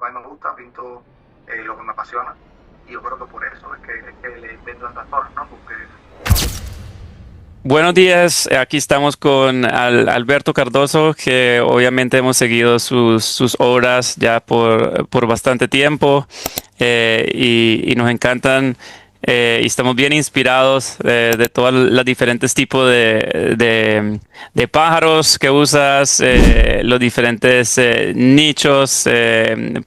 a mí me gusta, pinto lo que me apasiona, y yo creo que por eso es que le invento tantas cosas, ¿no? Porque Buenos días, aquí estamos con Alberto Cardoso, que obviamente hemos seguido sus obras ya por bastante tiempo y nos encantan y estamos bien inspirados de todos los diferentes tipos de pájaros que usas, los diferentes nichos,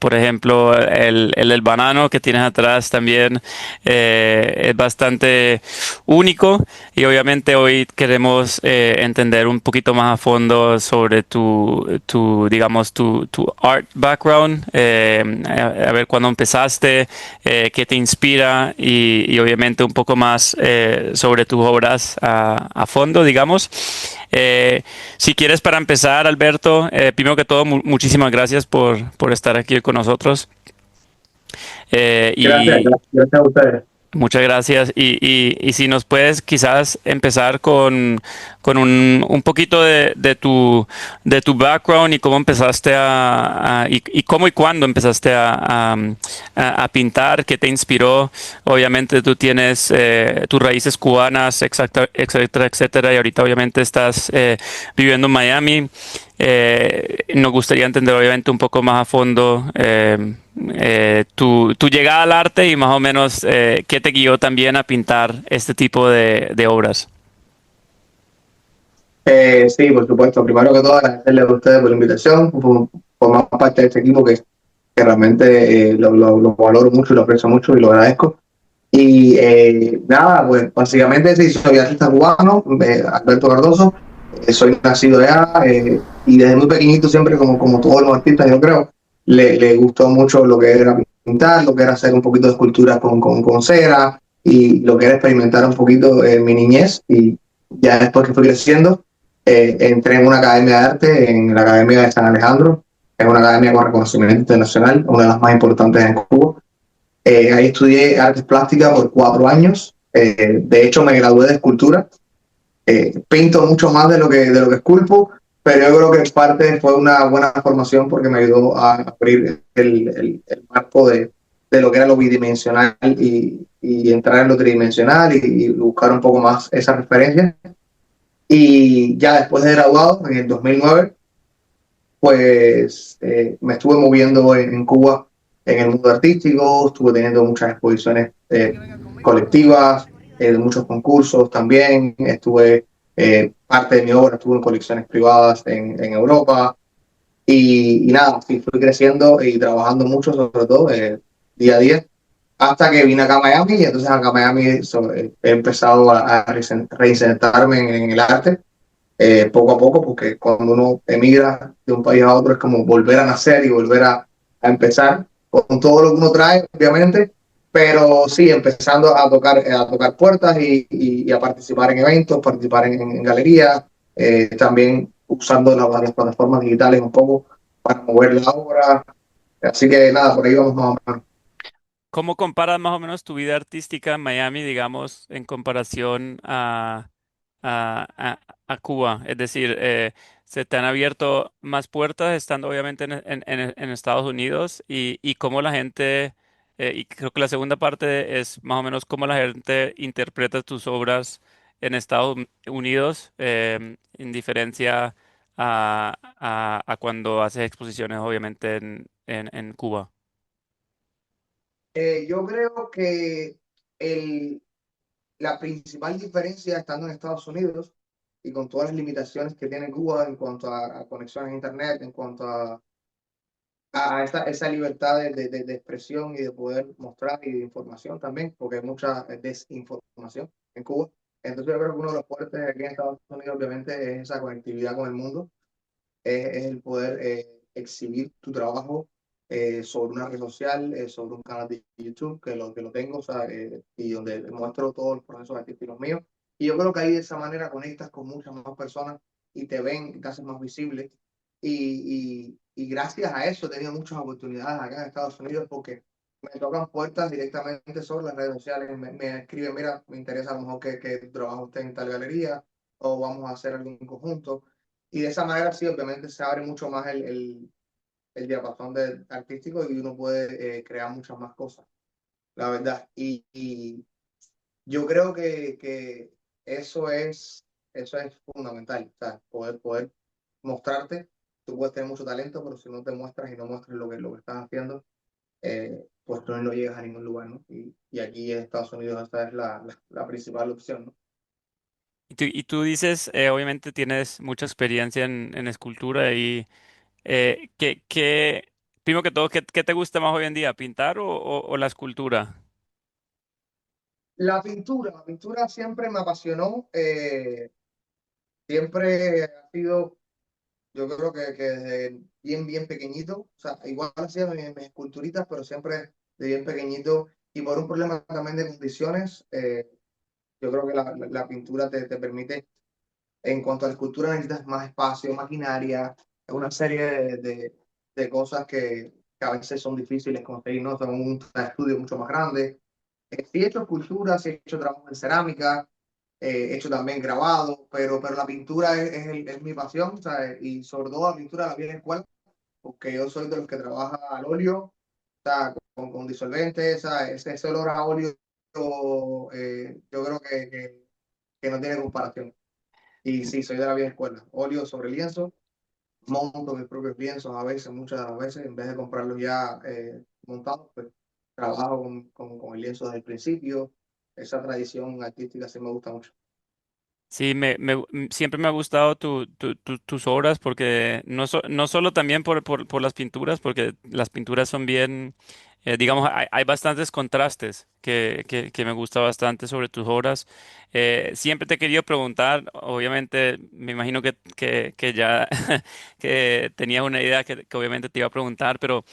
por ejemplo, el banano que tienes atrás también es bastante único. Y obviamente hoy queremos entender un poquito más a fondo sobre digamos, tu art background, a ver cuándo empezaste, qué te inspira y obviamente un poco más sobre tus obras a fondo, digamos. Eh, si quieres para empezar, Alberto, primero que todo, muchísimas gracias por estar aquí con nosotros. gracias, Y gracias a ustedes. muchas gracias. Y si nos puedes quizás empezar con un poquito de tu background y cómo empezaste y cómo y cuándo empezaste a pintar, qué te inspiró. Obviamente tú tienes tus raíces cubanas, etcétera, etcétera, y ahorita obviamente estás viviendo en Miami. Nos gustaría entender obviamente un poco más a fondo tu llegada al arte y más o menos qué te guió también a pintar este tipo de obras. Sí, por supuesto. Primero que todo, agradecerles a ustedes por la invitación, por formar parte de este equipo que realmente lo valoro mucho y lo aprecio mucho y lo agradezco. Y nada, pues básicamente sí, soy artista cubano, Alberto Cardoso, soy nacido allá y desde muy pequeñito siempre, como todos los artistas, yo creo, le gustó mucho lo que era pintar, lo que era hacer un poquito de escultura con cera y lo que era experimentar un poquito en mi niñez. Y ya después que fui creciendo, entré en una academia de arte, en la Academia de San Alejandro, que es una academia con reconocimiento internacional, una de las más importantes en Cuba. Ahí estudié artes plásticas por 4 años. De hecho, me gradué de escultura. Pinto mucho más de lo que esculpo, pero yo creo que en parte fue una buena formación porque me ayudó a abrir el marco de lo que era lo bidimensional y entrar en lo tridimensional y buscar un poco más esa referencia. Y ya después de graduado, en el 2009, pues me estuve moviendo en Cuba en el mundo artístico, estuve teniendo muchas exposiciones colectivas, de muchos concursos también, estuve, parte de mi obra estuvo en colecciones privadas en Europa y nada, sí, fui creciendo y trabajando mucho sobre todo día a día hasta que vine acá a Miami y entonces acá a Miami he empezado a reinsertarme en el arte poco a poco, porque cuando uno emigra de un país a otro es como volver a nacer y volver a empezar con todo lo que uno trae, obviamente, pero sí, empezando a tocar puertas y a participar en eventos, participar en galerías, también usando las plataformas digitales un poco para mover la obra. Así que nada, por ahí vamos más o menos. ¿Cómo comparas más o menos tu vida artística en Miami, digamos, en comparación a Cuba? Es decir, ¿se te han abierto más puertas estando obviamente en Estados Unidos? Y cómo la gente, y creo que la segunda parte es más o menos cómo la gente interpreta tus obras en Estados Unidos, en diferencia a cuando haces exposiciones obviamente en Cuba. Yo creo que el, la principal diferencia estando en Estados Unidos y con todas las limitaciones que tiene Cuba en cuanto a conexiones a Internet, en cuanto a esa libertad de expresión y de poder mostrar y de información también, porque hay mucha desinformación en Cuba. Entonces yo creo que uno de los fuertes aquí en Estados Unidos obviamente es esa conectividad con el mundo, es el poder exhibir tu trabajo sobre una red social, sobre un canal de YouTube, que lo tengo, o sea, y donde muestro todos los procesos artísticos míos. Y yo creo que ahí de esa manera conectas con muchas más personas y te ven, te haces más visible. Y gracias a eso he tenido muchas oportunidades acá en Estados Unidos porque me tocan puertas directamente sobre las redes sociales. Me escriben, mira, me interesa a lo mejor que tu trabajo esté en tal galería o vamos a hacer algo en conjunto. Y de esa manera sí, obviamente se abre mucho más el diapasón artístico y uno puede crear muchas más cosas, la verdad. Y yo creo que eso eso es fundamental, o sea, poder mostrarte. Tú puedes tener mucho talento, pero si no te muestras y no muestras lo que estás haciendo, pues no llegas a ningún lugar, ¿no? Y aquí en Estados Unidos esta es la principal opción, ¿no? Y tú dices, obviamente tienes mucha experiencia en escultura y primero que todo, ¿qué te gusta más hoy en día, pintar o la escultura? La pintura siempre me apasionó, siempre ha sido, yo creo que desde bien pequeñito, o sea, igual hacía mis esculturitas, pero siempre de bien pequeñito y por un problema también de condiciones, yo creo que la pintura te permite, en cuanto a la escultura necesitas más espacio, maquinaria, una serie de cosas que a veces son difíciles conseguir, ¿no? Son un estudio mucho más grande. Sí he hecho esculturas, sí he hecho trabajo en cerámica, he hecho también grabado, pero la pintura es mi pasión, ¿sabes? Y sobre todo la pintura de la vieja escuela, porque yo soy de los que trabaja al óleo, o sea, con disolventes, ¿sabes? Ese olor a óleo, yo creo que no tiene comparación. Y sí, soy de la vieja escuela. Óleo sobre lienzo, monto mis propios lienzos a veces, muchas veces, en vez de comprarlos ya montados, pues trabajo con el lienzo desde el principio. Esa tradición artística sí me gusta mucho. Sí, siempre me ha gustado tus obras porque no solo también por las pinturas, porque las pinturas son bien, digamos, hay bastantes contrastes que me gusta bastante sobre tus obras. Siempre te he querido preguntar, obviamente, me imagino que ya que tenías una idea que obviamente te iba a preguntar, pero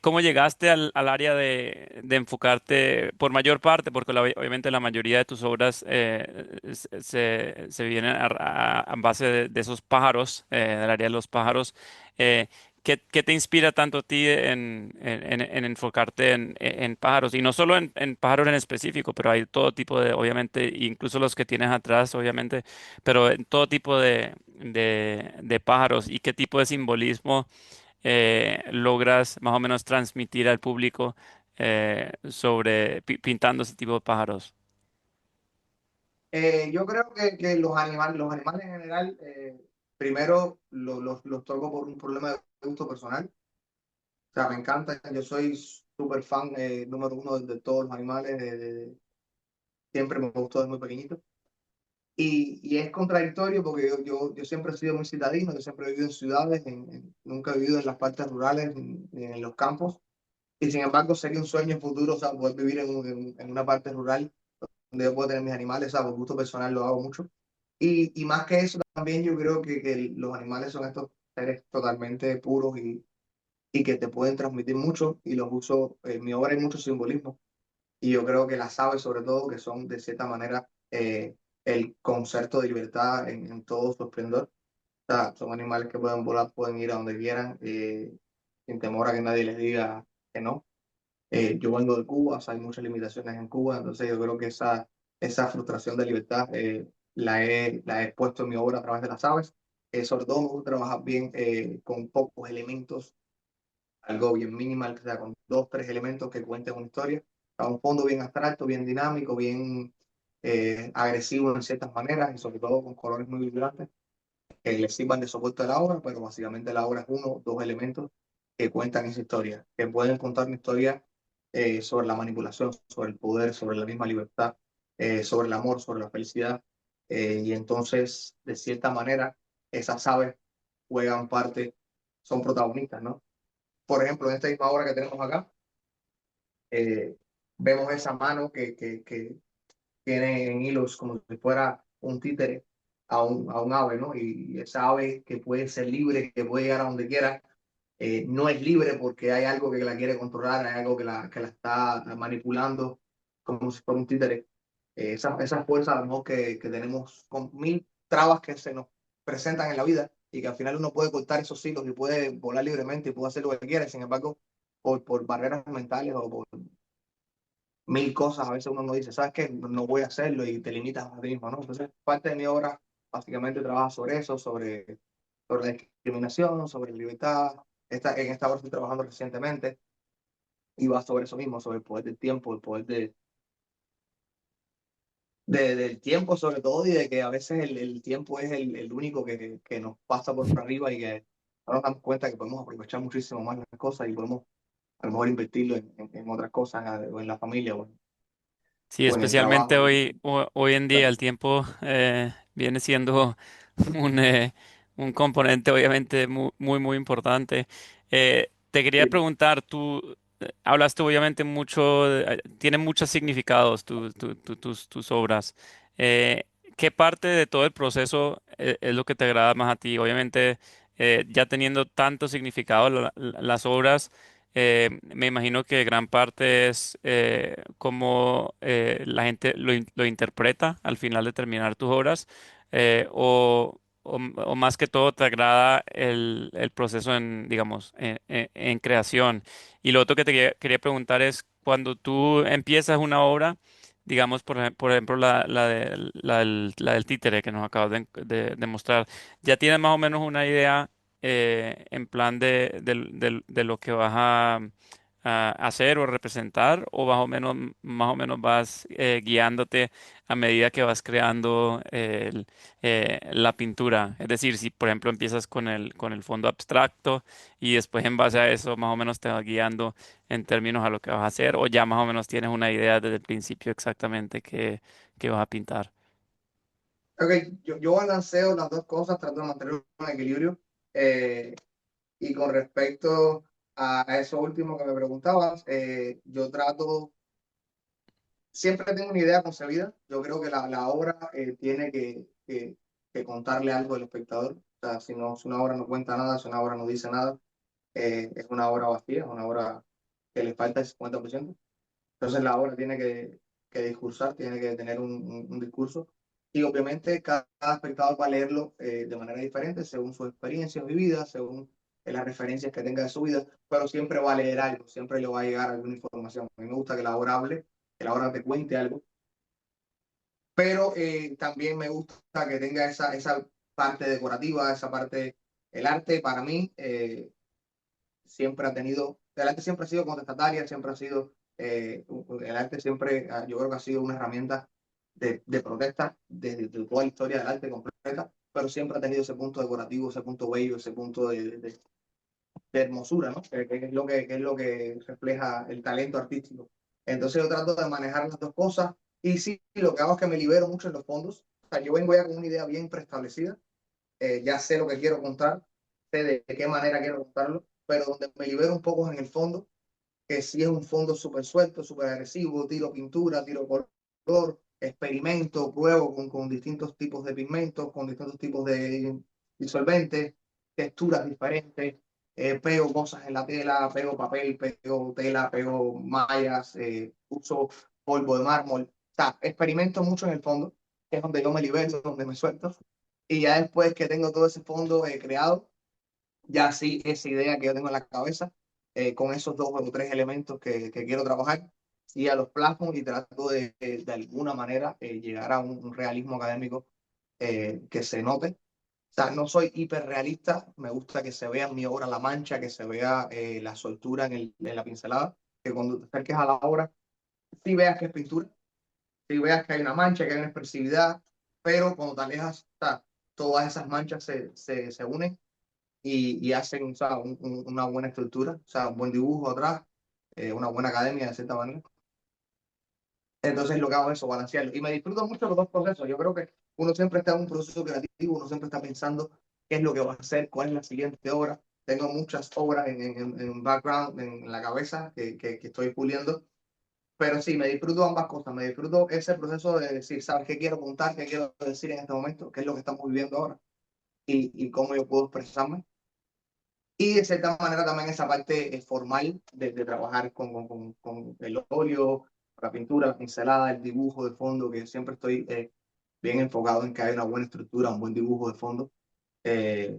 ¿cómo llegaste al área de enfocarte por mayor parte? Porque obviamente la mayoría de tus obras se vienen a base de esos pájaros, del área de los pájaros. Eh, ¿qué te inspira tanto a ti en enfocarte en pájaros? Y no solo en pájaros en específico, pero hay todo tipo de, obviamente, incluso los que tienes atrás, obviamente, pero en todo tipo de pájaros. ¿Y qué tipo de simbolismo logras más o menos transmitir al público sobre pintando ese tipo de pájaros? Yo creo que los animales en general, primero los toco por un problema de gusto personal. O sea, me encanta, yo soy súper fan número uno de todos los animales, siempre me gustó desde muy pequeñito. Y es contradictorio porque yo siempre he sido muy citadino, yo siempre he vivido en ciudades, nunca he vivido en las partes rurales ni en los campos. Y sin embargo, sería un sueño futuro, o sea, poder vivir en una parte rural donde yo pueda tener mis animales, o sea, por gusto personal lo hago mucho. Y más que eso, también yo creo que los animales son estos seres totalmente puros y que te pueden transmitir mucho y los uso, en mi obra hay mucho simbolismo y yo creo que las aves, sobre todo, que son de cierta manera el concepto de libertad en todo su esplendor. O sea, son animales que pueden volar, pueden ir a donde quieran, sin temor a que nadie les diga que no. Yo vengo de Cuba, o sea, hay muchas limitaciones en Cuba, entonces yo creo que esa frustración de libertad la he puesto en mi obra a través de las aves. Sobre todo me gusta trabajar bien con pocos elementos, algo bien minimal, o sea, con dos, tres elementos que cuenten una historia, a un fondo bien abstracto, bien dinámico, bien agresivo en ciertas maneras y sobre todo con colores muy vibrantes que le sirvan de soporte a la obra, pero básicamente la obra es uno o dos elementos que cuentan esa historia, que pueden contar una historia sobre la manipulación, sobre el poder, sobre la misma libertad, sobre el amor, sobre la felicidad. Y entonces, de cierta manera, esas aves juegan parte, son protagonistas, ¿no? Por ejemplo, en esta misma obra que tenemos acá, eh, vemos esa mano que tiene en hilos como si fuera un títere a un ave, ¿no? Y esa ave que puede ser libre, que puede llegar a donde quiera, no es libre porque hay algo que la quiere controlar, hay algo que la está manipulando como si fuera un títere. Esa fuerza, a lo mejor que tenemos con mil trabas que se nos presentan en la vida y que al final uno puede cortar esos hilos y puede volar libremente y puede hacer lo que quiera, sin embargo, por barreras mentales o por mil cosas, a veces uno no dice, ¿sabes qué? No voy a hacerlo y te limitas a ti mismo, ¿no? Entonces, parte de mi obra básicamente trabaja sobre eso, sobre la discriminación, sobre la libertad, en esta obra estoy trabajando recientemente y va sobre eso mismo, sobre el poder del tiempo, el poder del tiempo sobre todo y de que a veces el tiempo es el único que nos pasa por arriba y que no nos damos cuenta que podemos aprovechar muchísimo más las cosas y podemos a lo mejor invertirlo en otras cosas o en la familia Sí, o en el especialmente trabajo. hoy en día el tiempo viene siendo un, eh, un componente obviamente muy importante. Te quería Sí. preguntar, tú hablaste obviamente mucho, tienen muchos significados tus obras. Eh, ¿Qué parte de todo el proceso es lo que te agrada más a ti? Obviamente, ya teniendo tanto significado las obras. Me imagino que gran parte es cómo la gente lo interpreta al final de terminar tus obras, o más que todo te agrada el proceso en, digamos, en creación. Y lo otro que te quería preguntar es, cuando tú empiezas una obra, digamos, por ejemplo, la del títere que nos acabas de mostrar, ¿ya tienes más o menos una idea en plan de lo que vas a hacer o representar, o más o menos vas guiándote a medida que vas creando la pintura? Es decir, si por ejemplo empiezas con el fondo abstracto y después en base a eso más o menos te vas guiando en términos a lo que vas a hacer, o ya más o menos tienes una idea desde el principio exactamente qué vas a pintar. Ok, yo balanceo las dos cosas, trato de mantener un equilibrio. eh, y con respecto a eso último que me preguntabas, yo trato, siempre tengo una idea concebida. Yo creo que la obra tiene que contarle algo al espectador. O sea, si no, si una obra no cuenta nada, si una obra no dice nada, es una obra vacía, es una obra que le falta el 50%. Entonces la obra tiene que discursar, tiene que tener un discurso y obviamente cada espectador va a leerlo de manera diferente según sus experiencias vividas, según las referencias que tenga de su vida, pero siempre va a leer algo, siempre le va a llegar alguna información. A mí me gusta que la obra hable, que la obra te cuente algo, pero también me gusta que tenga esa parte decorativa, esa parte, el arte para mí siempre ha tenido, el arte siempre ha sido contestataria, siempre ha sido, el arte siempre, yo creo que ha sido una herramienta de protesta de toda la historia del arte completa, pero siempre ha tenido ese punto decorativo, ese punto bello, ese punto de hermosura, ¿no? Que es lo que refleja el talento artístico. Entonces yo trato de manejar las dos cosas y sí, lo que hago es que me libero mucho en los fondos. O sea, yo vengo ya con una idea bien preestablecida, ya sé lo que quiero contar, sé de qué manera quiero contarlo, pero donde me libero un poco es en el fondo, que si es un fondo súper suelto, súper agresivo, tiro pintura, tiro color, experimento, pruebo con distintos tipos de pigmentos, con distintos tipos de disolventes, texturas diferentes, pego cosas en la tela, pego papel, pego tela, pego mallas, uso polvo de mármol, o sea, experimento mucho en el fondo, que es donde yo me libero, donde me suelto, y ya después que tengo todo ese fondo creado, ya sí esa idea que yo tengo en la cabeza, con esos dos o tres elementos que quiero trabajar, sí a los plasmo y trato de alguna manera llegar a un realismo académico que se note. O sea, no soy hiperrealista, me gusta que se vea en mi obra la mancha, que se vea la soltura en la pincelada, que cuando te acerques a la obra, sí veas que es pintura, sí veas que hay una mancha, que hay una expresividad, pero cuando te alejas, o sea, todas esas manchas se unen y hacen, o sea, una buena estructura, o sea, un buen dibujo atrás, una buena academia de cierta manera. Entonces lo que hago es eso, balancearlo. Y me disfruto mucho los dos procesos. Yo creo que uno siempre está en un proceso creativo, uno siempre está pensando qué es lo que va a hacer, cuál es la siguiente obra. Tengo muchas obras en background, en la cabeza, que estoy puliendo. Pero sí, me disfruto ambas cosas. Me disfruto ese proceso de decir, ¿sabes qué quiero contar? ¿Qué quiero decir en este momento? ¿Qué es lo que estamos viviendo ahora? Y cómo yo puedo expresarme. Y de cierta manera también esa parte formal de trabajar con el óleo, la pintura, la pincelada, el dibujo de fondo, que siempre estoy bien enfocado en que haya una buena estructura, un buen dibujo de fondo, eh,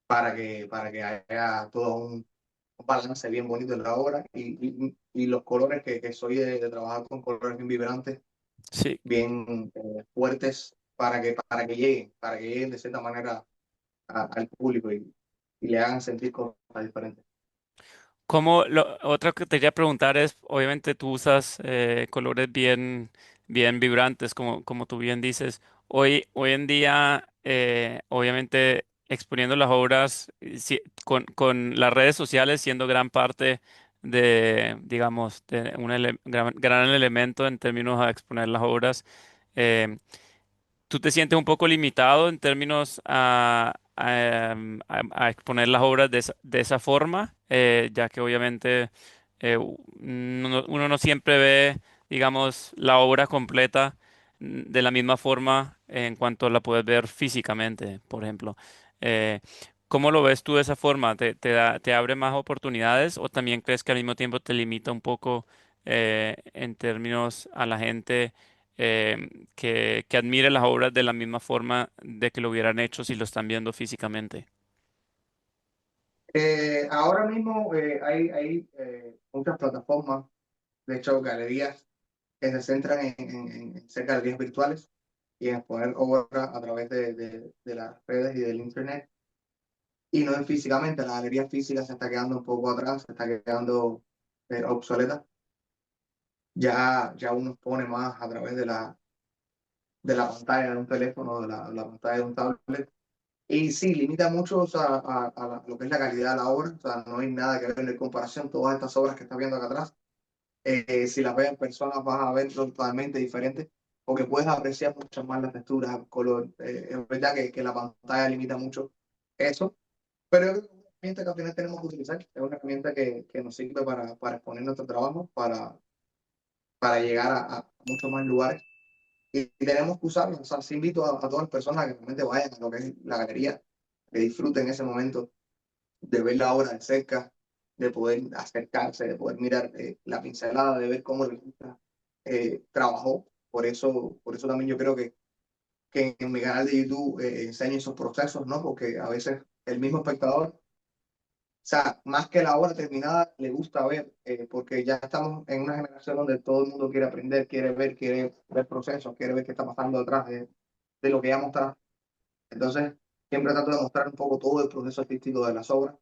para que haya todo un balance bien bonito en la obra y los colores que soy de trabajar con colores bien vibrantes, Sí. bien fuertes, para que lleguen de cierta manera al público y le hagan sentir cosas diferentes. Otra que te quería preguntar es, obviamente tú usas colores bien vibrantes, como tú bien dices. Hoy en día, obviamente exponiendo las obras con las redes sociales siendo gran parte de, digamos, de gran elemento en términos a exponer las obras. eh, ¿Tú te sientes un poco limitado en términos a exponer las obras de esa forma? Ya que obviamente uno no siempre ve, digamos, la obra completa de la misma forma en cuanto la puedes ver físicamente, por ejemplo. Eh, ¿Cómo lo ves tú de esa forma? ¿Te abre más oportunidades o también crees que al mismo tiempo te limita un poco en términos a la gente? Que admire las obras de la misma forma de que lo hubieran hecho si lo están viendo físicamente. Ahora mismo hay muchas plataformas, de hecho galerías que se centran en ser galerías virtuales y en exponer obras a través de las redes y del internet y no en físicamente. La galería física se está quedando un poco atrás, se está quedando obsoleta. Ya uno pone más a través de la pantalla de un teléfono, de la pantalla de un tablet. Y sí, limita mucho, o sea, lo que es la calidad de la obra. O sea, no hay nada que ver en comparación. Todas estas obras que estás viendo acá atrás, si las ves en personas vas a ver totalmente diferente, porque puedes apreciar muchas más las texturas, el color. Es verdad que la pantalla limita mucho eso, pero es una herramienta que al final tenemos que utilizar. Es una herramienta que nos sirve para exponer nuestro trabajo, para llegar a muchos más lugares. Y tenemos que usarlo. O sea, sí invito a todas las personas a que realmente vayan a lo que es la galería, que disfruten ese momento de ver la obra de cerca, de poder acercarse, de poder mirar la pincelada, de ver cómo el artista trabajó. Por eso también yo creo que en mi canal de YouTube enseño esos procesos, ¿no? Porque a veces el mismo espectador, o sea, más que la obra terminada, le gusta ver, porque ya estamos en una generación donde todo el mundo quiere aprender, quiere ver procesos, quiere ver qué está pasando detrás de lo que ya mostramos. Entonces, siempre trato de mostrar un poco todo el proceso artístico de las obras,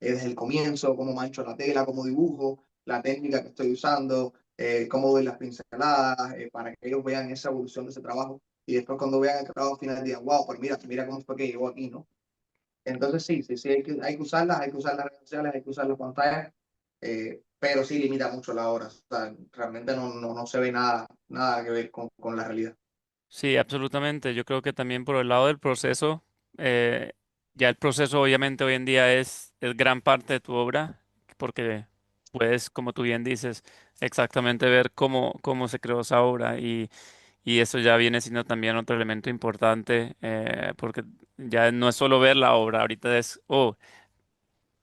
desde el comienzo, cómo mancho la tela, cómo dibujo, la técnica que estoy usando, cómo doy las pinceladas, para que ellos vean esa evolución de ese trabajo. Y después cuando vean el trabajo final digan, wow, pues mira cómo fue que llegó aquí, ¿no? Entonces sí, hay que usarlas, hay que usar las redes sociales, hay que usar las pantallas, pero sí limita mucho la hora. O sea, realmente no se ve nada que ver con la realidad. Sí, absolutamente. Yo creo que también por el lado del proceso, eh, ya el proceso obviamente hoy en día es gran parte de tu obra, porque puedes, como tú bien dices, exactamente ver cómo se creó esa obra y eso ya viene siendo también otro elemento importante, porque ya no es solo ver la obra, ahorita es, oh,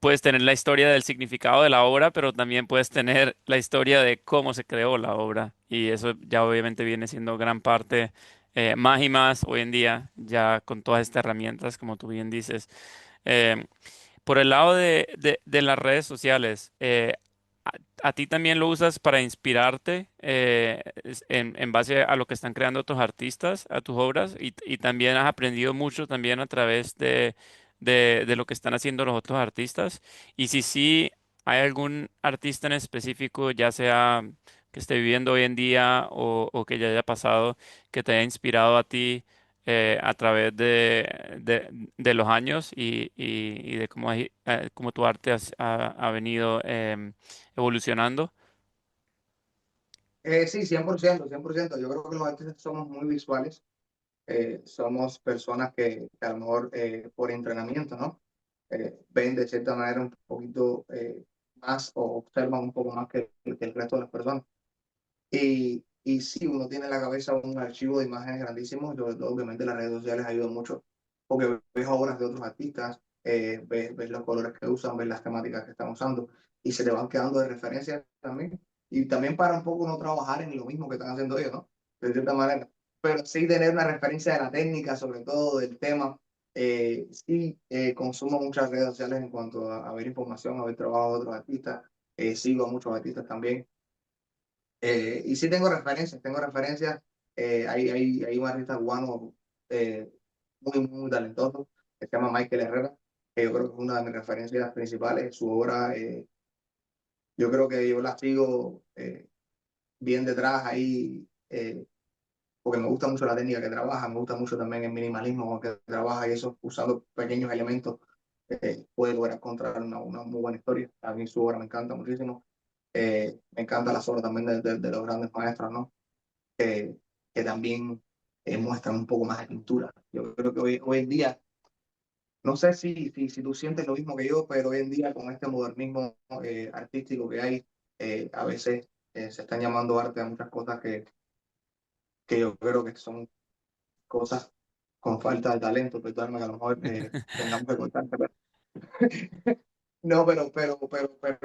puedes tener la historia del significado de la obra, pero también puedes tener la historia de cómo se creó la obra. Y eso ya obviamente viene siendo gran parte, más y más hoy en día, ya con todas estas herramientas, como tú bien dices. Eh, por el lado de las redes sociales, a, a ti también lo usas para inspirarte en base a lo que están creando otros artistas, a tus obras, y también has aprendido mucho también a través de lo que están haciendo los otros artistas. Y si sí, hay algún artista en específico, ya sea que esté viviendo hoy en día o que ya haya pasado, que te haya inspirado a ti a través de los años y de cómo tu arte ha venido evolucionando. Sí, 100%, 100%. Yo creo que los artistas somos muy visuales. Somos personas que a lo mejor por entrenamiento, ¿no? Ven de cierta manera un poquito más o observan un poco más que el resto de las personas. Y sí, uno tiene en la cabeza un archivo de imágenes grandísimos, sobre todo obviamente las redes sociales ayudan mucho, porque ves obras de otros artistas, ves los colores que usan, ves las temáticas que están usando, y se te van quedando de referencia también. Y también para un poco no trabajar en lo mismo que están haciendo ellos, ¿no? De cierta manera. Pero sí tener una referencia de la técnica, sobre todo del tema. Sí, consumo muchas redes sociales en cuanto a ver información, a ver trabajo de otros artistas. Sigo a muchos artistas también. Y sí tengo referencias. Hay un artista cubano eh, muy talentoso que se llama Michael Herrera, que yo creo que es una de mis referencias principales. Su obra, yo creo que yo la sigo bien detrás ahí, porque me gusta mucho la técnica que trabaja, me gusta mucho también el minimalismo con que trabaja y eso, usando pequeños elementos, puede lograr encontrar una muy buena historia. A mí su obra me encanta muchísimo. Me encantan las obras también de los grandes maestros, ¿no? Que también muestran un poco más de pintura. Yo creo que hoy en día, no sé si tú sientes lo mismo que yo, pero hoy en día con este modernismo artístico que hay, a veces se están llamando arte a muchas cosas que yo creo que son cosas con falta de talento, perdóname que a lo mejor tengamos que cortarte, pero no, pero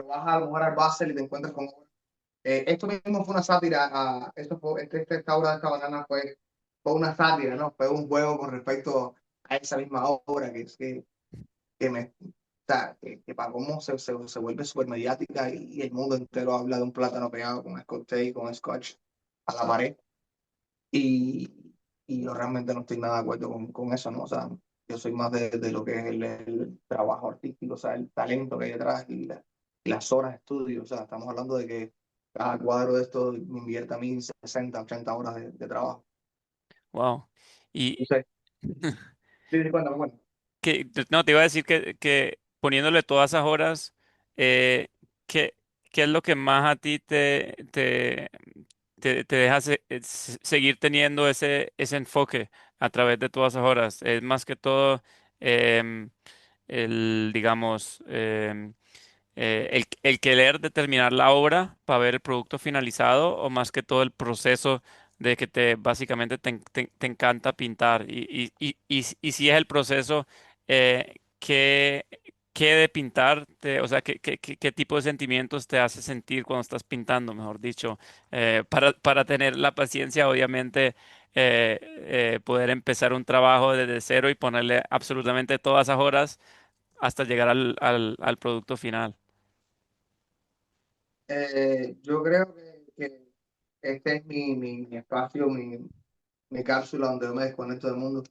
vas a lo mejor al Basel y te encuentras con esto mismo fue una sátira, esto fue, esta obra de esta banana fue una sátira, ¿no? Fue un juego con respecto a esa misma obra que me, o sea, que para cómo se vuelve súper mediática y el mundo entero habla de un plátano pegado con Scotch tape, con Scotch a la pared. Y, y yo realmente no estoy nada de acuerdo con eso, ¿no? O sea, yo soy más de lo que es el trabajo artístico, o sea, el talento que hay detrás y las horas de estudio. O sea, estamos hablando de que cada cuadro de esto me invierte a mí 60, 80 horas de trabajo. Wow. Y Entonces, sí, sí, cuéntame, cuéntame. no, te iba a decir que poniéndole todas esas horas, eh, ¿qué, qué es lo que más a ti te deja seguir teniendo ese enfoque a través de todas esas horas? Es más que todo em, digamos, el querer determinar la obra para ver el producto finalizado o más que todo el proceso de que básicamente te encanta pintar y si es el proceso, ¿qué, qué de pintar, o sea, qué tipo de sentimientos te hace sentir cuando estás pintando, mejor dicho, para tener la paciencia, obviamente, poder empezar un trabajo desde cero y ponerle absolutamente todas esas horas hasta llegar al producto final. Yo creo que este es mi espacio, mi cápsula donde yo me desconecto del mundo.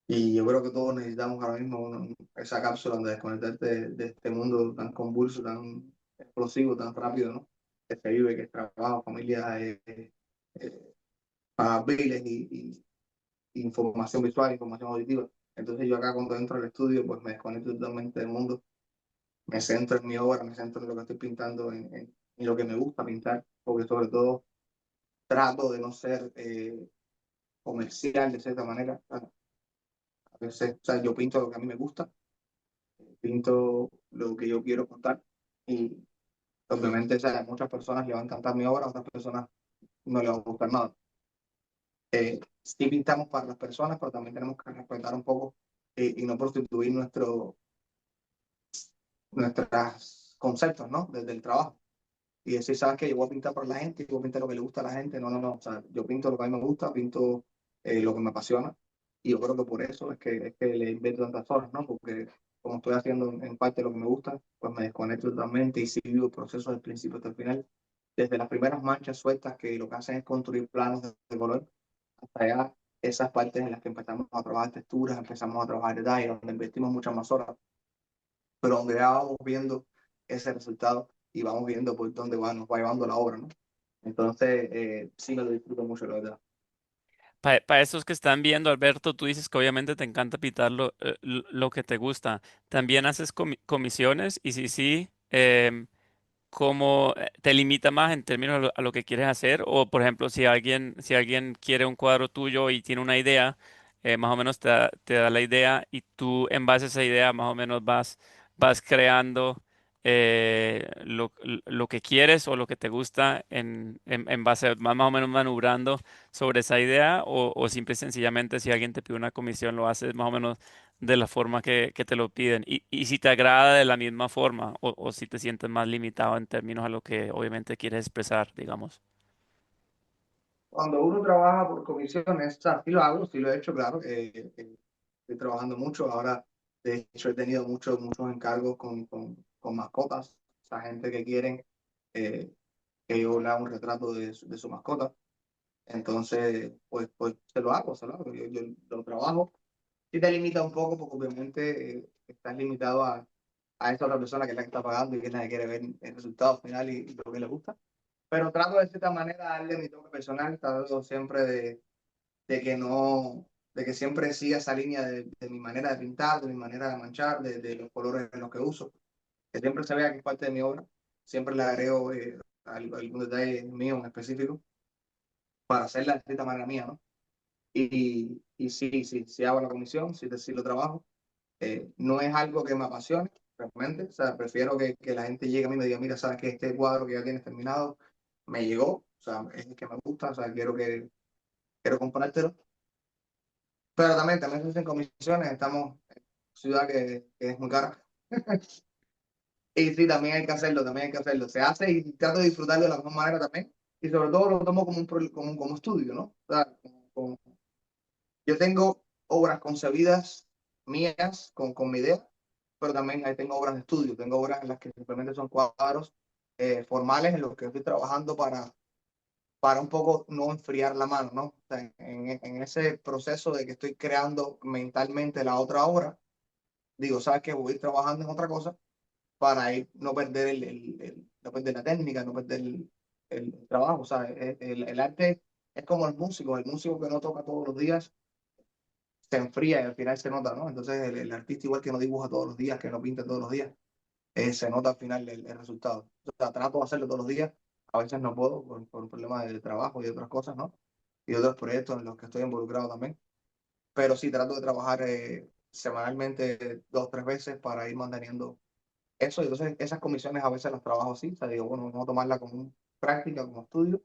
Y yo creo que todos necesitamos ahora mismo esa cápsula donde desconectarte de este mundo tan convulso, tan explosivo, tan rápido, ¿no? Que se vive, que es trabajo, familia, pagabiles y información visual, información auditiva. Entonces yo acá cuando entro al estudio, pues me desconecto totalmente del mundo, me centro en mi obra, me centro en lo que estoy pintando, en lo que me gusta pintar, porque sobre todo trato de no ser comercial de cierta manera. A veces, o sea, yo pinto lo que a mí me gusta, pinto lo que yo quiero contar y obviamente o sea, a muchas personas le va a encantar mi obra, a otras personas no les va a gustar nada. Sí pintamos para las personas, pero también tenemos que respetar un poco y no prostituir nuestros conceptos, ¿no? Desde el trabajo. Y decir, ¿sabes qué? Yo voy a pintar para la gente, yo voy a pintar lo que le gusta a la gente. No, no, no. O sea, yo pinto lo que a mí me gusta, pinto lo que me apasiona. Y yo creo que por eso es que le invento tantas horas, ¿no? Porque como estoy haciendo en parte lo que me gusta, pues me desconecto totalmente y sigo el proceso del principio hasta el final. Desde las primeras manchas sueltas que lo que hacen es construir planos de color, hasta allá esas partes en las que empezamos a trabajar texturas, empezamos a trabajar detalles, donde invertimos muchas más horas, pero donde ya vamos viendo ese resultado y vamos viendo por dónde nos va llevando la obra, ¿no? Entonces, sí me lo disfruto mucho, la verdad. Para esos que están viendo, Alberto, tú dices que obviamente te encanta pintar lo que te gusta. ¿También haces comisiones? Y si sí, cómo te limita más en términos a lo que quieres hacer o por ejemplo si alguien quiere un cuadro tuyo y tiene una idea, más o menos te da la idea y tú en base a esa idea más o menos vas creando lo que quieres o lo que te gusta en base a más o menos maniobrando sobre esa idea o simple y sencillamente si alguien te pide una comisión lo haces más o menos de la forma que te lo piden y si te agrada de la misma forma o si te sientes más limitado en términos a lo que obviamente quieres expresar, digamos. Cuando uno trabaja por comisiones, o sea, sí lo hago, sí lo he hecho, claro. Estoy trabajando mucho. Ahora, de hecho, he tenido muchos encargos con mascotas. O sea, gente que quieren eh, que yo le haga un retrato de su mascota. Entonces, pues se lo hago, se lo hago. Yo lo trabajo. sí te limita un poco porque obviamente estás limitado a esa otra persona que es la que está pagando y que es la que quiere ver el resultado final y lo que le gusta. Pero trato de cierta manera darle mi toque personal, trato siempre de que no, de que siempre siga esa línea de mi manera de pintar, de mi manera de manchar, de los colores en los que uso, que siempre se vea que es parte de mi obra, siempre le agrego algún detalle mío en específico para hacerla de cierta manera mía, ¿no? Y sí, sí, sí hago la comisión, sí, sí lo trabajo. No es algo que me apasione, realmente. O sea, prefiero que la gente llegue a mí y me diga, mira, sabes que este cuadro que ya tienes terminado me llegó, o sea, es el que me gusta, o sea, quiero comprártelo. Pero también se hacen comisiones, estamos en una ciudad que es muy cara. Y sí, también hay que hacerlo, también hay que hacerlo. Se hace y trato de disfrutarlo de la mejor manera también. Y sobre todo lo tomo como como estudio, ¿no? O sea, yo tengo obras concebidas mías con mi idea, pero también ahí tengo obras de estudio, tengo obras en las que simplemente son cuadros formales en los que estoy trabajando para un poco no enfriar la mano, ¿no? O sea, en ese proceso de que estoy creando mentalmente la otra obra, digo, ¿sabes qué? Voy a ir trabajando en otra cosa para ir, no perder no perder la técnica, no perder el trabajo. O sea, el arte es como el músico que no toca todos los días se enfría y al final se nota, ¿no? Entonces el artista igual que no dibuja todos los días, que no pinta todos los días, se nota al final el resultado. O sea, trato de hacerlo todos los días, a veces no puedo por problemas de trabajo y otras cosas, ¿no? Y otros proyectos en los que estoy involucrado también. Pero sí trato de trabajar semanalmente 2 o 3 veces para ir manteniendo eso. Y entonces esas comisiones a veces las trabajo así, o sea, digo, bueno, vamos a tomarla como práctica, como estudio.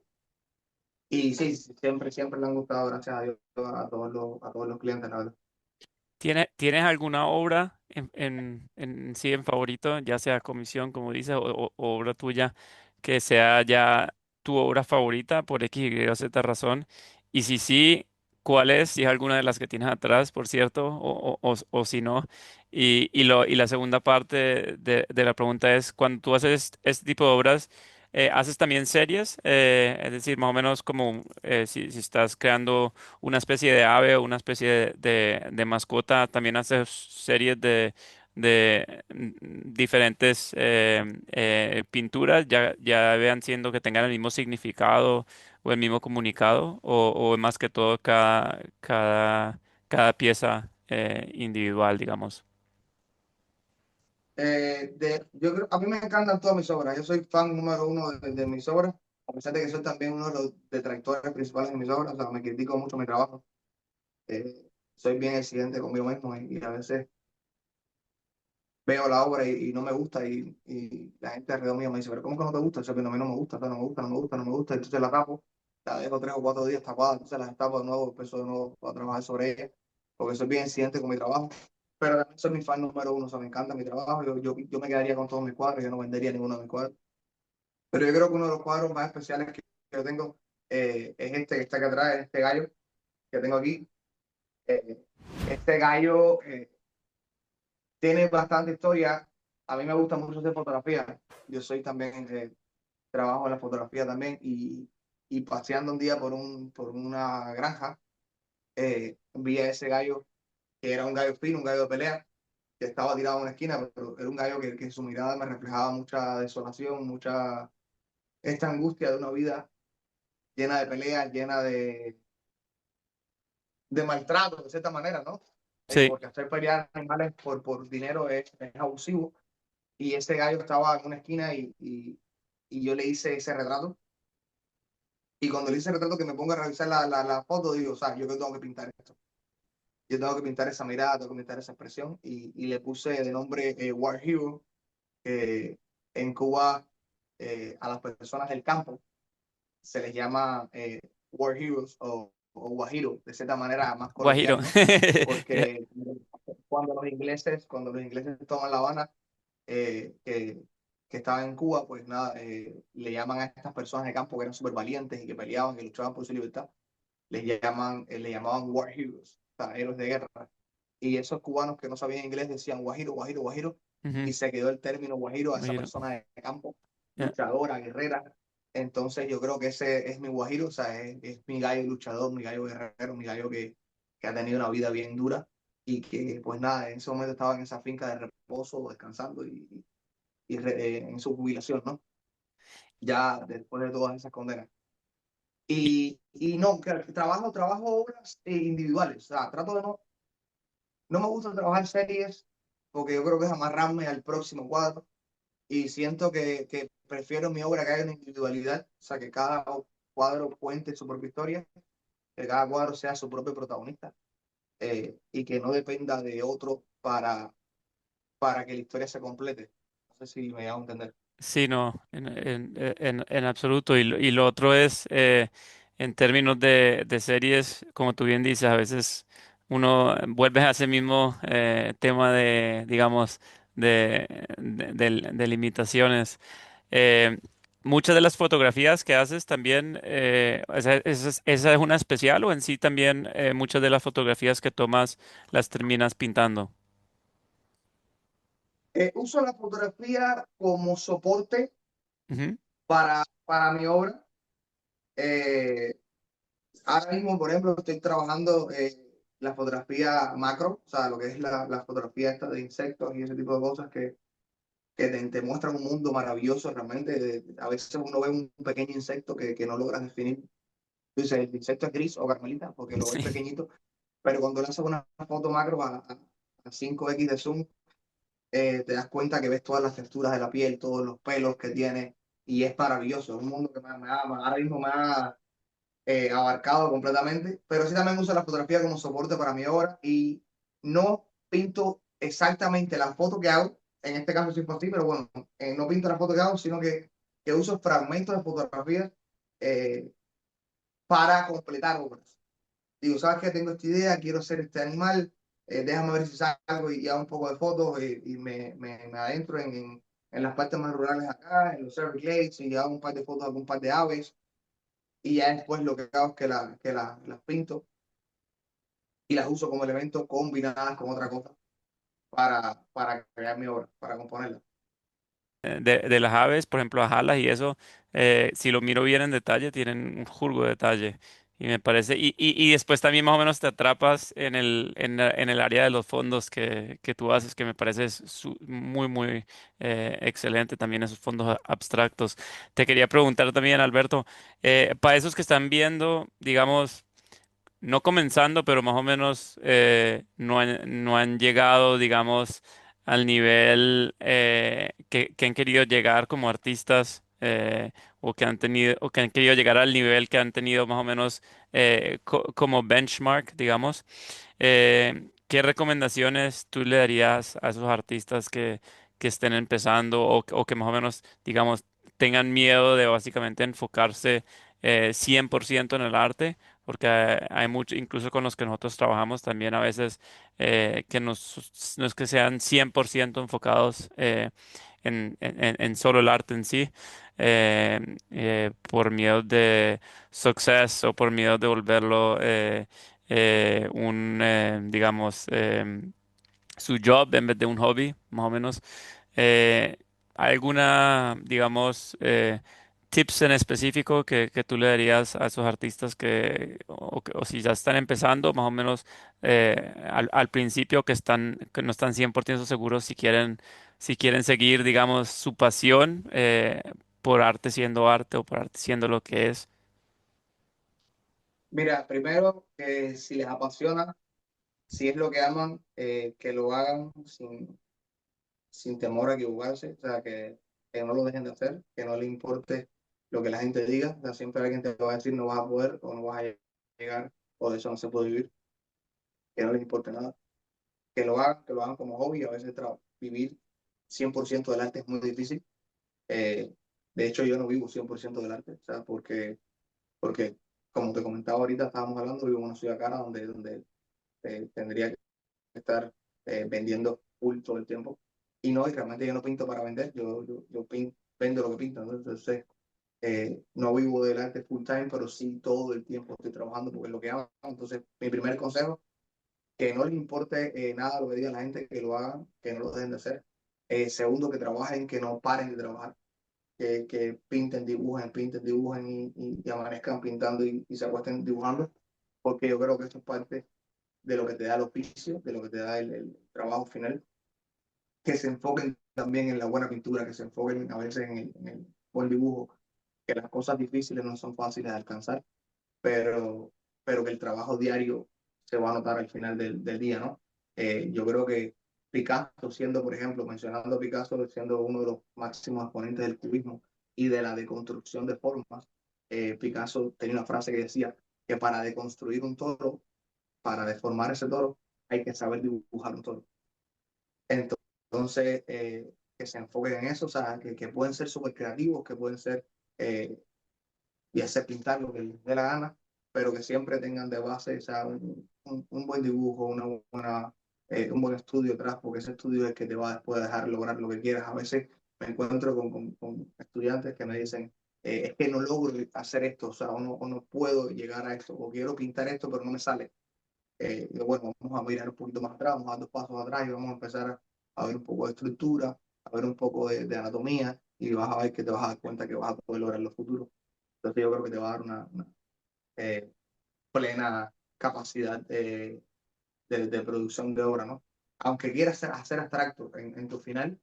Y sí, siempre, siempre le han gustado, gracias a Dios, a todos los clientes, la verdad. ¿Tienes alguna obra en sí en favorito, ya sea comisión, como dices, o obra tuya, que sea ya tu obra favorita por X, Y o Z razón? Y si sí, ¿cuál es? Si es alguna de las que tienes atrás, por cierto, o si no. Y la segunda parte de la pregunta es, cuando tú haces este tipo de obras, ¿haces también series? Es decir, más o menos como si estás creando una especie de ave o una especie de mascota. También hace series de diferentes pinturas, ya vean siendo que tengan el mismo significado o el mismo comunicado, o más que todo cada pieza individual, digamos. Yo creo, a mí me encantan todas mis obras. Yo soy fan número uno de mis obras, a pesar de que soy también uno de los detractores principales de mis obras. O sea, me critico mucho mi trabajo. Soy bien exigente conmigo mismo y a veces veo la obra y no me gusta y la gente alrededor mío me dice, pero ¿cómo que no te gusta? Yo, pero a mí no me gusta, no me gusta, no me gusta, no me gusta. Entonces la tapo, la dejo 3 o 4 días tapada, entonces la tapo de nuevo, empiezo de nuevo a trabajar sobre ella, porque soy bien exigente con mi trabajo. Pero también soy mi fan número uno, o sea, me encanta mi trabajo. Yo me quedaría con todos mis cuadros, yo no vendería ninguno de mis cuadros. Pero yo creo que uno de los cuadros más especiales que yo tengo es este que está acá atrás, este gallo que tengo aquí. Eh, este gallo tiene bastante historia. A mí me gusta mucho hacer fotografía. Yo soy también, trabajo en la fotografía también y paseando un día por una granja, vi a ese gallo que era un gallo fino, un gallo de pelea, que estaba tirado en una esquina, pero era un gallo que su mirada me reflejaba mucha desolación, mucha esta angustia de una vida llena de peleas, llena de maltrato, de cierta manera, ¿no? Sí. Porque hacer pelear animales por dinero es abusivo. Y ese gallo estaba en una esquina y yo le hice ese retrato. Y cuando le hice el retrato que me pongo a revisar la foto, digo, o sea, yo que tengo que pintar esto. Yo tengo que pintar esa mirada, tengo que pintar esa expresión. Y le puse de nombre War Hero, que en Cuba a las personas del campo se les llama War Heroes o Guajiro, de cierta manera más Guajiro. coloquial, ¿no? Porque cuando los ingleses toman La Habana, que estaban en Cuba, pues nada, le llaman a estas personas de campo que eran súper valientes y que peleaban, que luchaban por su libertad, le llamaban War Heroes, o sea, héroes de guerra. Y esos cubanos que no sabían inglés decían Guajiro, Guajiro, Guajiro, Ujú, y se quedó el término Guajiro a esa Guajiro. persona de campo, Ya. luchadora, guerrera. Entonces yo creo que ese es mi Guajiro, o sea, es mi gallo luchador, mi gallo guerrero, mi gallo que ha tenido una vida bien dura y que pues nada, en ese momento estaba en esa finca de reposo, descansando en su jubilación, ¿no? Ya después de todas esas condenas. Y no, que trabajo obras individuales, o sea, trato de no me gusta trabajar series porque yo creo que es amarrarme al próximo cuadro y siento que prefiero mi obra que haya una individualidad, o sea, que cada cuadro cuente su propia historia, que cada cuadro sea su propio protagonista y que no dependa de otro para que la historia se complete. No sé si me hago entender. Sí, no, en absoluto. Y lo otro es, en términos de series, como tú bien dices, a veces uno vuelve a ese mismo tema de, digamos, de limitaciones. Eh, Muchas de las fotografías que haces también, esa es una especial o en sí también muchas de las fotografías que tomas las terminas pintando. Uso la fotografía como soporte Ujú. para mi obra. Eh, Ahora mismo, por ejemplo, estoy trabajando la fotografía macro, o sea, lo que es la fotografía esta de insectos y ese tipo de cosas que te muestran un mundo maravilloso realmente. A veces uno ve un pequeño insecto que no logras definir. Tú dices, el insecto es gris o carmelita porque lo ves Sí. pequeñito, pero cuando le haces una foto macro a 5x de zoom, te das cuenta que ves todas las texturas de la piel, todos los pelos que tiene y es maravilloso. Es un mundo que ahora mismo me ha abarcado completamente, pero sí también uso la fotografía como soporte para mi obra y no pinto exactamente la foto que hago, en este caso sí fue así, pero bueno, no pinto la foto que hago, sino que uso fragmentos de fotografías eh, para completar obras. Digo, ¿sabes qué? Tengo esta idea, quiero hacer este animal, déjame ver si salgo y hago un poco de fotos y me adentro en las partes más rurales acá, en los Everglades y hago un par de fotos de algún par de aves y ya después lo que hago es las pinto y las uso como elementos combinadas con otra cosa para crear mi obra, para componerla. De las aves, por ejemplo, las alas y eso, si lo miro bien en detalle, tienen un jurgo de detalle. Y me parece, y después también más o menos te atrapas en el área de los fondos que tú haces, que me parece muy, muy excelente también esos fondos abstractos. Te quería preguntar también, Alberto, para esos que están viendo, digamos, no comenzando, pero más o menos no han llegado, digamos, al nivel que han querido llegar como artistas o que han tenido o que han querido llegar al nivel que han tenido más o menos como benchmark, digamos. ¿Qué recomendaciones tú le darías a esos artistas que estén empezando o que más o menos, digamos, tengan miedo de básicamente enfocarse 100% en el arte? Porque hay mucho, incluso con los que nosotros trabajamos también a veces que no es que sean 100% enfocados en solo el arte en sí, por miedo de success o por miedo de volverlo digamos, su job en vez de un hobby, más o menos. Eh, ¿Hay alguna, digamos, tips en específico que tú le darías a esos artistas o si ya están empezando, más o menos al principio que no están 100% seguros si quieren seguir, digamos, su pasión por arte siendo arte o por arte siendo lo que es? Mira, primero, si les apasiona, si es lo que aman, que lo hagan sin temor a equivocarse, o sea, que no lo dejen de hacer, que no le importe lo que la gente diga, o sea, siempre alguien te va a decir no vas a poder o no vas a llegar o de eso no se puede vivir, que no les importe nada, que lo hagan como hobby, a veces vivir 100% del arte es muy difícil. Eh, de hecho, yo no vivo 100% del arte, o sea, porque como te comentaba ahorita, estábamos hablando, vivo en una ciudad cara donde tendría que estar vendiendo full todo el tiempo. Y no, y realmente yo no pinto para vender, vendo lo que pinto, ¿no? Entonces, no vivo del arte full time, pero sí todo el tiempo estoy trabajando porque es lo que hago. Entonces, mi primer consejo, que no les importe nada lo que diga la gente, que lo hagan, que no lo dejen de hacer. Segundo, que trabajen, que no paren de trabajar, que pinten, dibujen y amanezcan pintando y se acuesten dibujando, porque yo creo que esto es parte de lo que te da el oficio, de lo que te da el trabajo final, que se enfoquen también en la buena pintura, que se enfoquen a veces en el buen dibujo, que las cosas difíciles no son fáciles de alcanzar, pero, pero que el trabajo diario se va a notar al final del día, ¿no? Yo creo que Picasso, siendo, por ejemplo, mencionando a Picasso, siendo uno de los máximos exponentes del cubismo y de la deconstrucción de formas, Picasso tenía una frase que decía que para deconstruir un toro, para deformar ese toro, hay que saber dibujar un toro. Entonces, que se enfoquen en eso, o sea, que pueden ser súper creativos, que pueden ser eh, y hacer pintar lo que les dé la gana, pero que siempre tengan de base, o sea, un buen dibujo, un buen estudio atrás, porque ese estudio es el que te va después a dejar lograr lo que quieras. A veces me encuentro con estudiantes que me dicen, es que no logro hacer esto, o sea, o no puedo llegar a esto, o quiero pintar esto, pero no me sale. Y bueno, vamos a mirar un poquito más atrás, vamos a dar dos pasos atrás y vamos a empezar a ver un poco de estructura, a ver un poco de anatomía y vas a ver que te vas a dar cuenta que vas a poder lograr los futuros. Entonces yo creo que te va a dar una eh, plena capacidad de producción de obra, ¿no? Aunque quieras hacer abstracto en tu final,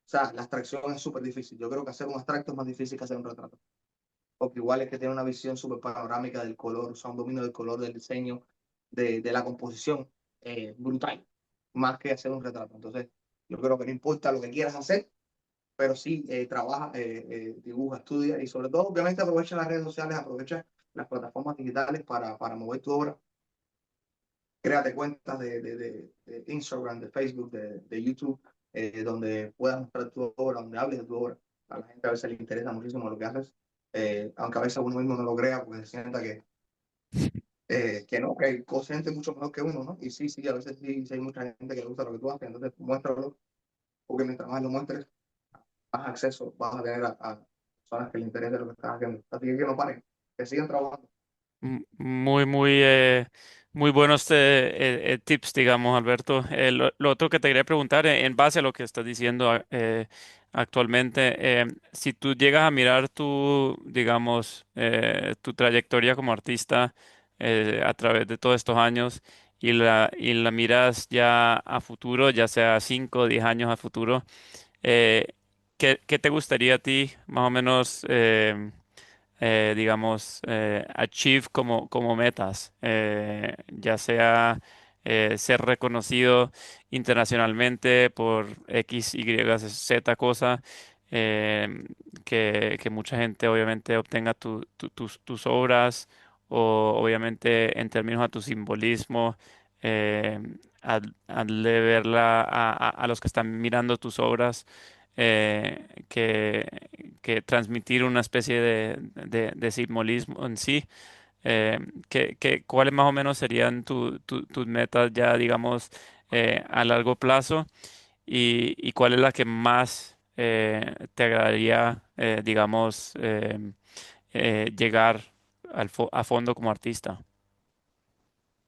o sea, la abstracción es súper difícil. Yo creo que hacer un abstracto es más difícil que hacer un retrato. Porque igual es que tiene una visión súper panorámica del color, o sea, un dominio del color, del diseño, de la composición brutal, más que hacer un retrato. Entonces, yo creo que no importa lo que quieras hacer, pero sí trabaja, dibuja, estudia y sobre todo, obviamente, aprovecha las redes sociales, aprovecha las plataformas digitales para mover tu obra. Créate cuentas de Instagram, de Facebook, de YouTube, donde puedas mostrar tu obra, donde hables de tu obra. A la gente a veces le interesa muchísimo lo que haces, aunque a veces uno mismo no lo crea porque se sienta que no, que hay gente mucho mejor que uno, ¿no? Y sí, sí, a veces sí, sí hay mucha gente que le gusta lo que tú haces, entonces muéstralo, porque mientras más lo muestres, más acceso vas a tener a personas que les interese lo que estás haciendo. Así que no paren, que sigan trabajando. Muy, muy, muy buenos tips, digamos, Alberto. Lo otro que te quería preguntar, en base a lo que estás diciendo actualmente, si tú llegas a mirar tu, digamos, tu trayectoria como artista a través de todos estos años y la miras ya a futuro, ya sea 5 o 10 años a futuro, eh, qué te gustaría a ti, más o menos? Digamos, achieve como metas, ya sea ser reconocido internacionalmente por X, Y, Z cosa, eh, que mucha gente obviamente obtenga tus obras o obviamente en términos a tu simbolismo, eh, al de verla a los que están mirando tus obras. Que transmitir una especie de simbolismo en sí. ¿Cuáles más o menos serían tus metas ya, digamos, a largo plazo? Y cuál es la que más te agradaría, digamos, llegar a fondo como artista?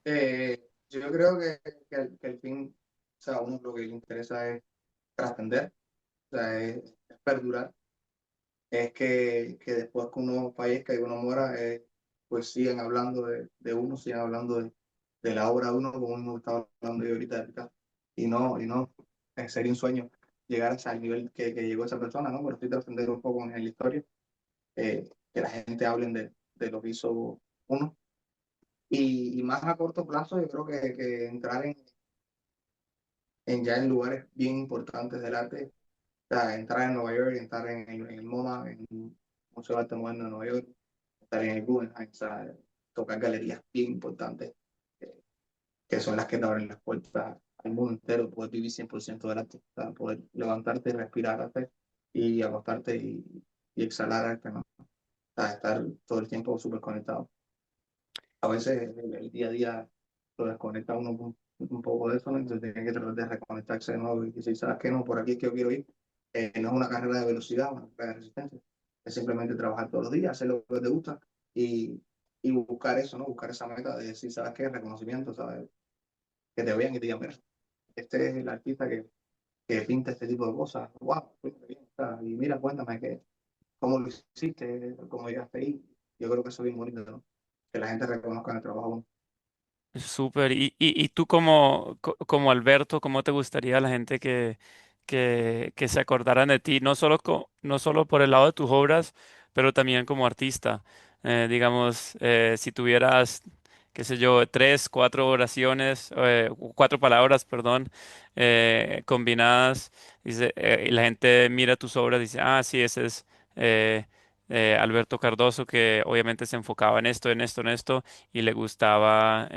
Yo creo que el fin, o sea, a uno lo que le interesa es trascender, o sea, es perdurar, es que después que uno fallezca y uno muera, pues sigan hablando de uno, sigan hablando de la obra de uno, como uno estaba hablando yo ahorita de Picasso. Y no, sería un sueño llegar hasta el nivel que llegó esa persona, ¿no? Pero estoy trascender un poco en la historia, que la gente hable de lo que hizo uno. Y más a corto plazo, yo creo que entrar en ya en lugares bien importantes del arte, o sea, entrar en Nueva York, entrar en el MoMA, en el Museo de Arte Moderno de Nueva York, estar en el Guggenheim, o sea, tocar galerías bien importantes, eh, que son las que te abren las puertas al mundo entero, poder vivir 100% del arte, o sea, poder levantarte, respirar arte y acostarte y exhalar arte, ¿no? O sea, estar todo el tiempo súper conectado. A veces el día a día lo desconecta uno un poco de eso, ¿no? Entonces tiene que tratar de reconectarse de nuevo y decir, ¿sabes qué? No, por aquí es que yo quiero ir. No es una carrera de velocidad, una carrera de resistencia. Es simplemente trabajar todos los días, hacer lo que te gusta y, y buscar eso, ¿no? Buscar esa meta de decir, ¿sabes qué? Reconocimiento, ¿sabes? Que te vean y te digan, mira, este es el artista que pinta este tipo de cosas. ¡Wow! Qué bien, o sea, y mira, cuéntame cómo lo hiciste, cómo llegaste ahí. Yo creo que eso es bien bonito, ¿no? Que la gente reconozca el trabajo. Súper. Y tú como, como Alberto, ¿cómo te gustaría a la gente que se acordaran de ti? No solo, no solo por el lado de tus obras, pero también como artista. Digamos, si tuvieras, qué sé yo, tres, cuatro oraciones, cuatro palabras, perdón, combinadas, dice, y la gente mira tus obras y dice, ah, sí, ese es eh, Alberto Cardoso, que obviamente se enfocaba en esto, en esto, en esto y le gustaba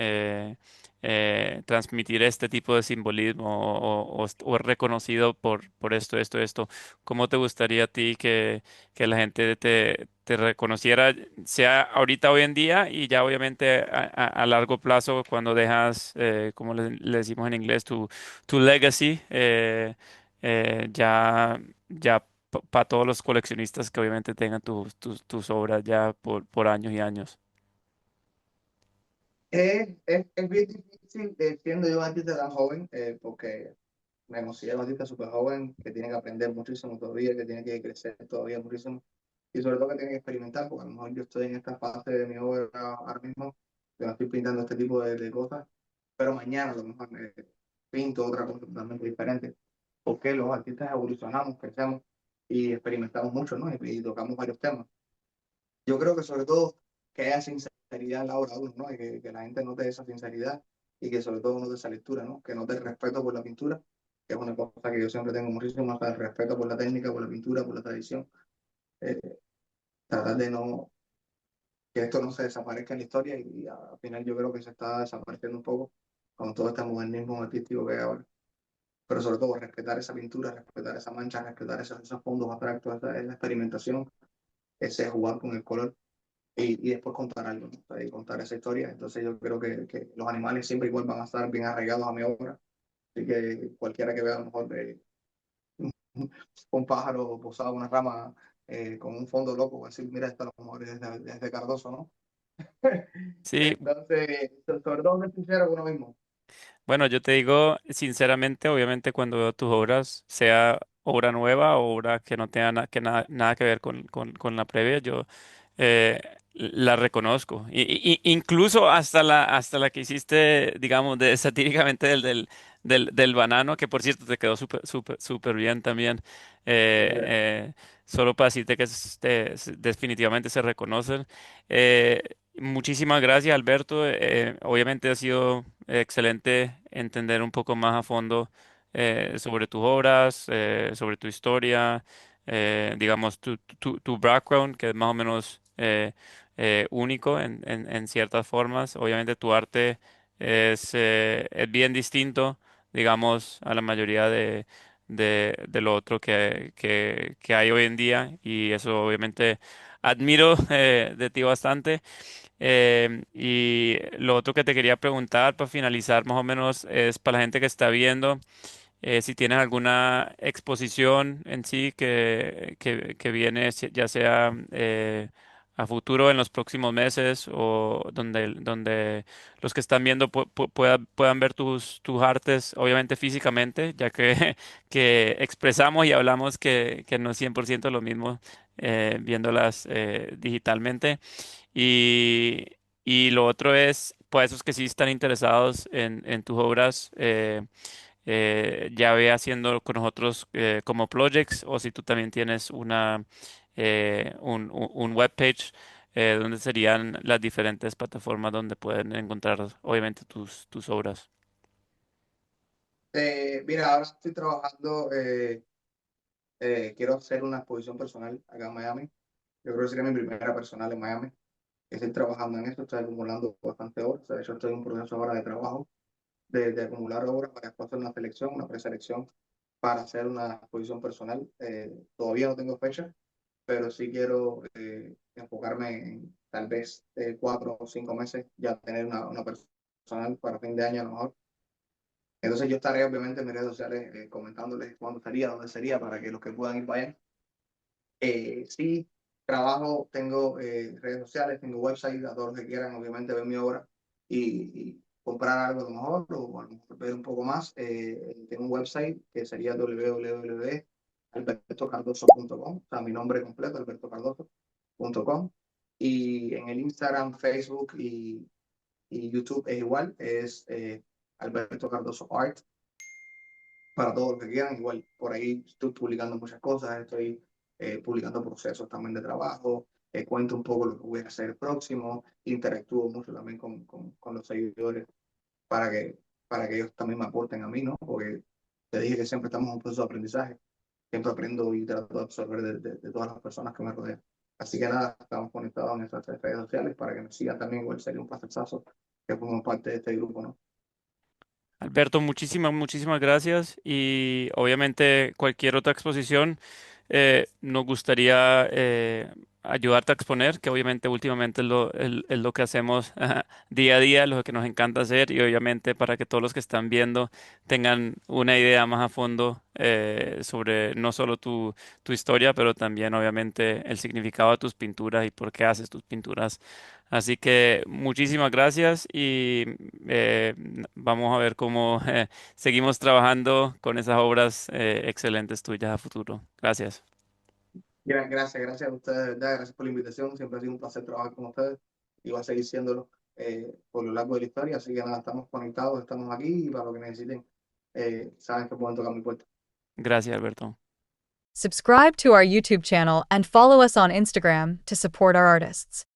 transmitir este tipo de simbolismo o es reconocido por esto, esto, esto. ¿Cómo te gustaría a ti que la gente te reconociera, sea ahorita, hoy en día y ya obviamente a largo plazo cuando dejas, como le decimos en inglés, tu legacy, ya para todos los coleccionistas que obviamente tengan tus obras ya por años y años? Es bien difícil, siendo yo un artista tan joven, porque me considero un artista súper joven, que tiene que aprender muchísimo todavía, que tiene que crecer todavía muchísimo, y sobre todo que tiene que experimentar, porque a lo mejor yo estoy en esta fase de mi obra ahora mismo, que no estoy pintando este tipo de cosas, pero mañana a lo mejor pinto otra cosa totalmente diferente, porque los artistas evolucionamos, crecemos y experimentamos mucho, ¿no? Y tocamos varios temas. Yo creo que sobre todo que haya sinceridad en la obra de uno, ¿no? Y que la gente note esa sinceridad y que sobre todo note esa lectura, ¿no? Que note el respeto por la pintura, que es una cosa que yo siempre tengo muchísimo, hasta el respeto por la técnica, por la pintura, por la tradición. Eh, Tratar de no, que esto no se desaparezca en la historia y al final yo creo que se está desapareciendo un poco con todo este modernismo artístico que hay ahora. Pero sobre todo respetar esa pintura, respetar esa mancha, respetar esos fondos abstractos, esa experimentación, ese jugar con el color y después contar algo, ¿no? O sea, y contar esa historia. Entonces yo creo que los animales siempre igual van a estar bien arraigados a mi obra. Así que cualquiera que vea a lo mejor un pájaro posado en una rama con un fondo loco, va a decir, mira, esto a lo mejor es de Cardoso, ¿no? Sí, Entonces, sobre todo ser sincero con uno mismo. bueno, yo te digo sinceramente, obviamente cuando veo tus obras, sea obra nueva o obra que no tenga nada que ver con la previa, yo eh, la reconozco. Incluso hasta la que hiciste, digamos, satíricamente del banano, que por cierto te quedó súper bien también. Solo para decirte que definitivamente se reconocen. Eh, Muchísimas gracias, Alberto. Obviamente ha sido excelente entender un poco más a fondo sobre tus obras, sobre tu historia, digamos, tu background, que es más o menos único en ciertas formas. Obviamente tu arte es bien distinto, digamos, a la mayoría de lo otro que hay hoy en día y eso obviamente admiro de ti bastante. Y lo otro que te quería preguntar para finalizar más o menos es para la gente que está viendo, si tienes alguna exposición en sí que viene, ya sea a futuro en los próximos meses o donde los que están viendo puedan ver tus artes, obviamente físicamente, ya que, que expresamos y hablamos que no es 100% lo mismo viéndolas digitalmente. Y, y lo otro es, para esos que sí están interesados en tus obras, ya ve haciendo con nosotros como projects o si tú también tienes un webpage donde serían las diferentes plataformas donde pueden encontrar obviamente tus obras. Mira, ahora estoy trabajando, quiero hacer una exposición personal acá en Miami. Yo creo que sería mi primera personal en Miami. Estoy trabajando en esto, estoy acumulando bastante horas. De hecho, estoy en un proceso ahora de trabajo, de acumular obras para después hacer una selección, una preselección para hacer una exposición personal. Todavía no tengo fecha, pero sí quiero enfocarme en tal vez 4 o 5 meses ya tener una personal para fin de año a lo mejor. Entonces yo estaré obviamente en mis redes sociales comentándoles cuándo sería, dónde sería, para que los que puedan ir vayan. Sí, trabajo, tengo redes sociales, tengo website, a todos los que quieran, obviamente, ver mi obra y comprar algo a lo mejor, o a lo mejor ver un poco más. Tengo un website que sería www.albertocardoso.com, o sea, mi nombre completo, albertocardoso.com. Y en el Instagram, Facebook y YouTube es igual, es Alberto Cardoso Art, para todos los que quieran. Igual por ahí estoy publicando muchas cosas, estoy publicando procesos también de trabajo, cuento un poco lo que voy a hacer próximo, interactúo mucho también con los seguidores para que ellos también me aporten a mí, ¿no? Porque te dije que siempre estamos en un proceso de aprendizaje, siempre aprendo y trato de absorber de todas las personas que me rodean. Así que nada, estamos conectados en nuestras redes sociales para que nos sigan también, igual sería un placer que formen parte de este grupo, ¿no? Alberto, muchísimas gracias y obviamente cualquier otra exposición nos gustaría ayudarte a exponer, que obviamente últimamente es lo que hacemos día a día, lo que nos encanta hacer y obviamente para que todos los que están viendo tengan una idea más a fondo sobre no solo tu historia, pero también obviamente el significado de tus pinturas y por qué haces tus pinturas. Así que muchísimas gracias y vamos a ver cómo seguimos trabajando con esas obras excelentes tuyas a futuro. Gracias. Gracias a ustedes, de verdad, gracias por la invitación, siempre ha sido un placer trabajar con ustedes y va a seguir siéndolo por lo largo de la historia, así que nada, estamos conectados, estamos aquí y para lo que necesiten, saben que pueden tocar mi puerta. Gracias, Alberto. Subscribe to our YouTube channel and follow us on Instagram to support our artists.